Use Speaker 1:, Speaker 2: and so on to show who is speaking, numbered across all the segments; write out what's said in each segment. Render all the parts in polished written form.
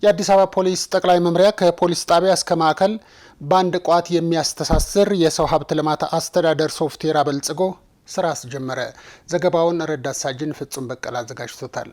Speaker 1: የአዲስ አበባ ፖሊስ ጠቅላይ መምሪያ ከፖሊስ ጣቢያ እስከ ማዕከል በአንድ ቋት የሚያስተሳስር የሰው ሀብት ልማት አስተዳደር ሶፍትዌር አበልጽጎ ስራ አስጀመረ። ዘገባውን ረዳት ሳጅን ፍጹም በቀለ አዘጋጅቶታል።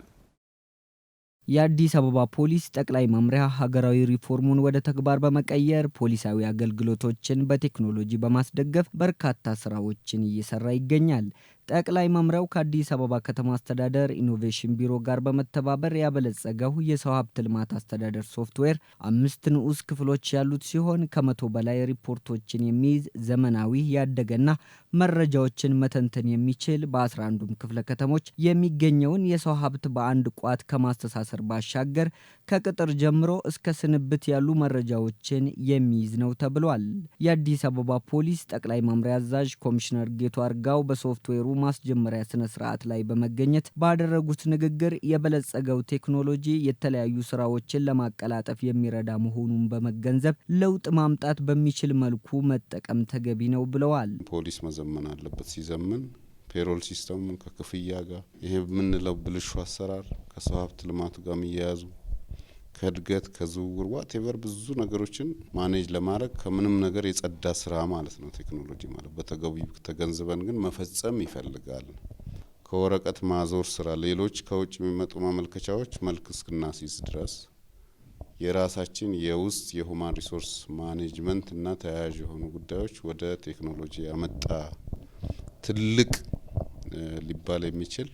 Speaker 2: የአዲስ አበባ ፖሊስ ጠቅላይ መምሪያ ሀገራዊ ሪፎርሙን ወደ ተግባር በመቀየር ፖሊሳዊ አገልግሎቶችን በቴክኖሎጂ በማስደገፍ በርካታ ስራዎችን እየሰራ ይገኛል። ጠቅላይ መምሪያው ከአዲስ አበባ ከተማ አስተዳደር ኢኖቬሽን ቢሮ ጋር በመተባበር ያበለጸገው የሰው ሀብት ልማት አስተዳደር ሶፍትዌር 5 ንዑስ ክፍሎች ያሉት ሲሆን ከ100 በላይ ሪፖርቶችን የሚይዝ ዘመናዊ ያደገና መረጃዎችን መተንተን የሚችል በ11ዱም ክፍለ ከተሞች የሚገኘውን የሰው ሀብት በአንድ ቋት ከማስተሳሰር ባሻገር ከቅጥር ጀምሮ እስከ ስንብት ያሉ መረጃዎችን የሚይዝ ነው ተብሏል። የአዲስ አበባ ፖሊስ ጠቅላይ መምሪያ አዛዥ ኮሚሽነር ጌቱ አርጋው በሶፍትዌሩ ማስጀመሪያ ስነ ስርዓት ላይ በመገኘት ባደረጉት ንግግር የበለጸገው ቴክኖሎጂ የተለያዩ ስራዎችን ለማቀላጠፍ የሚረዳ መሆኑን በመገንዘብ ለውጥ ማምጣት በሚችል መልኩ መጠቀም ተገቢ ነው ብለዋል።
Speaker 3: ፖሊስ መዘመን አለበት። ሲዘመን ፔሮል ሲስተም ከክፍያ ጋር ይሄ የምንለው ብልሹ አሰራር ከሰው ሀብት ልማቱ ጋር የሚያያዙ ከእድገት ከዝውውር ዋቴቨር ብዙ ነገሮችን ማኔጅ ለማድረግ ከምንም ነገር የጸዳ ስራ ማለት ነው ቴክኖሎጂ ማለት። በተገቢው ተገንዝበን ግን መፈጸም ይፈልጋል። ከወረቀት ማዞር ስራ ሌሎች ከውጭ የሚመጡ ማመልከቻዎች መልክ እስክናስይዝ ድረስ የራሳችን የውስጥ የሁማን ሪሶርስ ማኔጅመንት እና ተያያዥ የሆኑ ጉዳዮች ወደ ቴክኖሎጂ ያመጣ ትልቅ ሊባል የሚችል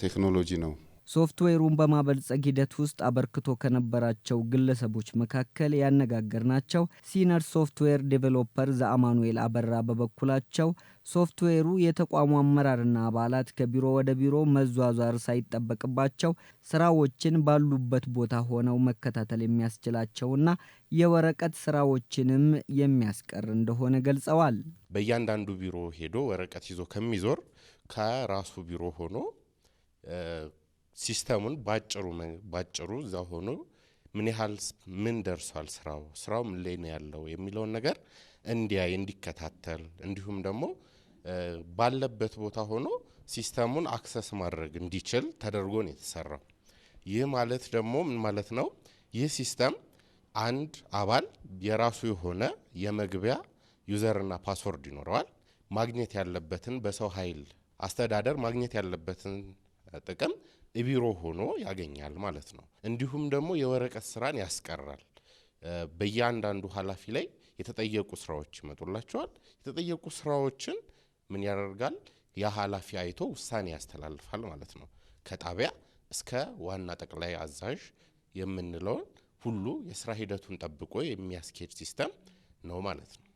Speaker 3: ቴክኖሎጂ ነው።
Speaker 2: ሶፍትዌሩን በማበልጸግ ሂደት ውስጥ አበርክቶ ከነበራቸው ግለሰቦች መካከል ያነጋገርናቸው ሲኒየር ሶፍትዌር ዴቨሎፐር ዘአማኑኤል አበራ በበኩላቸው ሶፍትዌሩ የተቋሙ አመራርና አባላት ከቢሮ ወደ ቢሮ መዟዟር ሳይጠበቅባቸው ስራዎችን ባሉበት ቦታ ሆነው መከታተል የሚያስችላቸውና የወረቀት ስራዎችንም የሚያስቀር እንደሆነ ገልጸዋል።
Speaker 4: በእያንዳንዱ ቢሮ ሄዶ ወረቀት ይዞ ከሚዞር ከራሱ ቢሮ ሆኖ ሲስተሙን ባጭሩ እዛ ሆኖ ምን ደርሷል ስራው ምን ላይ ነው ያለው የሚለውን ነገር እንዲያይ እንዲከታተል እንዲሁም ደግሞ ባለበት ቦታ ሆኖ ሲስተሙን አክሰስ ማድረግ እንዲችል ተደርጎ ነው የተሰራው። ይህ ማለት ደግሞ ምን ማለት ነው? ይህ ሲስተም አንድ አባል የራሱ የሆነ የመግቢያ ዩዘርና ፓስወርድ ይኖረዋል። ማግኘት ያለበትን በሰው ኃይል አስተዳደር ማግኘት ያለበትን ጥቅም ቢሮ ሆኖ ያገኛል ማለት ነው። እንዲሁም ደግሞ የወረቀት ስራን ያስቀራል። በእያንዳንዱ ኃላፊ ላይ የተጠየቁ ስራዎች ይመጡላቸዋል። የተጠየቁ ስራዎችን ምን ያደርጋል? ያ ኃላፊ አይቶ ውሳኔ ያስተላልፋል ማለት ነው። ከጣቢያ እስከ ዋና ጠቅላይ አዛዥ የምንለውን ሁሉ የስራ ሂደቱን ጠብቆ የሚያስኬድ ሲስተም ነው ማለት ነው።